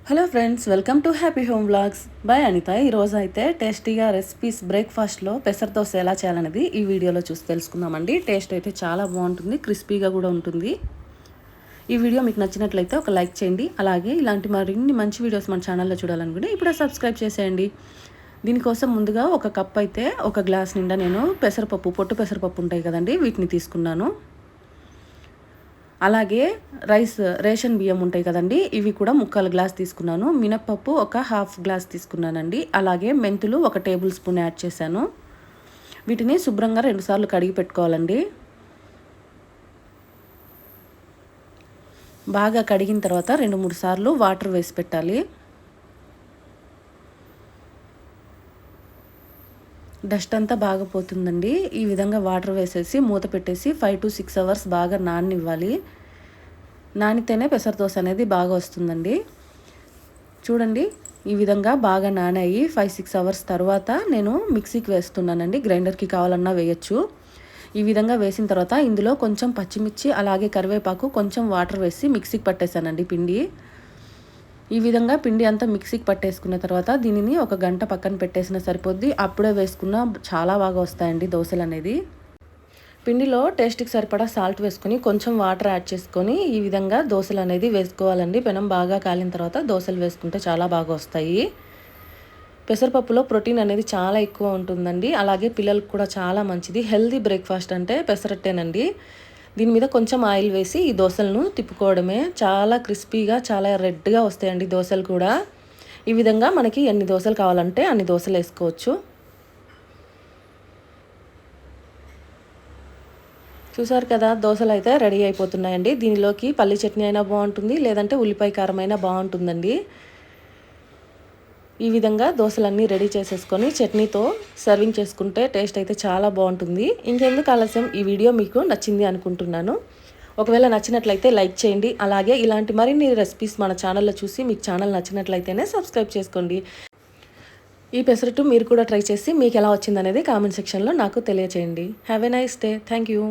Hello friends, welcome to happy home vlogs by Anitha. ఈరోజు అయితే టేస్టీగా రెసిపీస్ బ్రేక్ఫాస్ట్లో పెసర దోశ ఎలా చేయాలనేది ఈ వీడియోలో చూసి తెలుసుకుందామండి. టేస్ట్ అయితే చాలా బాగుంటుంది, క్రిస్పీగా కూడా ఉంటుంది. ఈ వీడియో మీకు నచ్చినట్లయితే ఒక లైక్ చేయండి. అలాగే ఇలాంటి మరిన్ని మంచి వీడియోస్ మన ఛానల్లో చూడాలనుకుంటే ఇప్పుడే సబ్స్క్రైబ్ చేసేయండి. దీనికోసం ముందుగా ఒక కప్ అయితే ఒక గ్లాస్ నిండా నేను పెసరపప్పు, పొట్టు పెసరపప్పు ఉంటాయి కదండి, వీటిని తీసుకున్నాను. అలాగే రేషన్ బియ్యం ఉంటాయి కదండి, ఇవి కూడా ముక్కాలు గ్లాస్ తీసుకున్నాను. మినప్పప్పు ఒక హాఫ్ గ్లాస్ తీసుకున్నానండి. అలాగే మెంతులు ఒక టేబుల్ స్పూన్ యాడ్ చేశాను. వీటిని శుభ్రంగా 2 సార్లు కడిగి పెట్టుకోవాలండి. బాగా కడిగిన తర్వాత 2-3 సార్లు వాటర్ వేసి పెట్టాలి. డస్ట్ అంతా బాగా పోతుందండి. ఈ విధంగా వాటర్ వేసేసి మూత పెట్టేసి 5 to 6 అవర్స్ బాగా నాననివ్వాలి. నానితేనే పెసర దోశ అనేది బాగా వస్తుందండి. చూడండి, ఈ విధంగా బాగా నానాయి 5-6 అవర్స్ తర్వాత నేను మిక్సీకి వేస్తున్నానండి. గ్రైండర్కి కావాలన్నా వేయచ్చు. ఈ విధంగా వేసిన తర్వాత ఇందులో కొంచెం పచ్చిమిర్చి, అలాగే కరివేపాకు, కొంచెం వాటర్ వేసి మిక్సీకి పట్టేశానండి పిండి. ఈ విధంగా పిండి అంతా మిక్సీకి పట్టేసుకున్న తర్వాత దీనిని 1 గంట పక్కన పెట్టేసినా సరిపోద్ది. అప్పుడే వేసుకున్న చాలా బాగా వస్తాయండి దోశలు అనేది. పిండిలో టేస్ట్కి సరిపడా సాల్ట్ వేసుకొని కొంచెం వాటర్ యాడ్ చేసుకొని ఈ విధంగా దోశలు అనేది వేసుకోవాలండి. పెనం బాగా కాలిన తర్వాత దోశలు వేసుకుంటే చాలా బాగా వస్తాయి. పెసరపప్పులో ప్రోటీన్ అనేది చాలా ఎక్కువ ఉంటుందండి. అలాగే పిల్లలకు కూడా చాలా మంచిది. హెల్దీ బ్రేక్ఫాస్ట్ అంటే పెసరట్టేనండి. దీని మీద కొంచెం ఆయిల్ వేసి ఈ దోశలను తిప్పుకోవడమే. చాలా క్రిస్పీగా, చాలా రెడ్గా వస్తాయండి దోశలు కూడా. ఈ విధంగా మనకి ఎన్ని దోశలు కావాలంటే అన్ని దోశలు వేసుకోవచ్చు. చూసారు కదా, దోశలు అయితే రెడీ అయిపోతున్నాయండి. దీనిలోకి పల్లి చట్నీ అయినా బాగుంటుంది, లేదంటే ఉల్లిపాయ కారం అయినా బాగుంటుందండి. ఈ విధంగా దోశలన్నీ రెడీ చేసేసుకొని చట్నీతో సర్వింగ్ చేసుకుంటే టేస్ట్ అయితే చాలా బాగుంటుంది. ఇంకెందుకు ఆలస్యం, ఈ వీడియో మీకు నచ్చింది అనుకుంటున్నాను. ఒకవేళ నచ్చినట్లయితే లైక్ చేయండి. అలాగే ఇలాంటి మరిన్ని రెసిపీస్ మన ఛానల్లో చూసి మీకు ఛానల్ నచ్చినట్లయితేనే సబ్స్క్రైబ్ చేసుకోండి. ఈ పెసరట్టు మీరు కూడా ట్రై చేసి మీకు ఎలా వచ్చిందనేది కామెంట్ సెక్షన్లో నాకు తెలియచేయండి. Have a nice day. Thank you.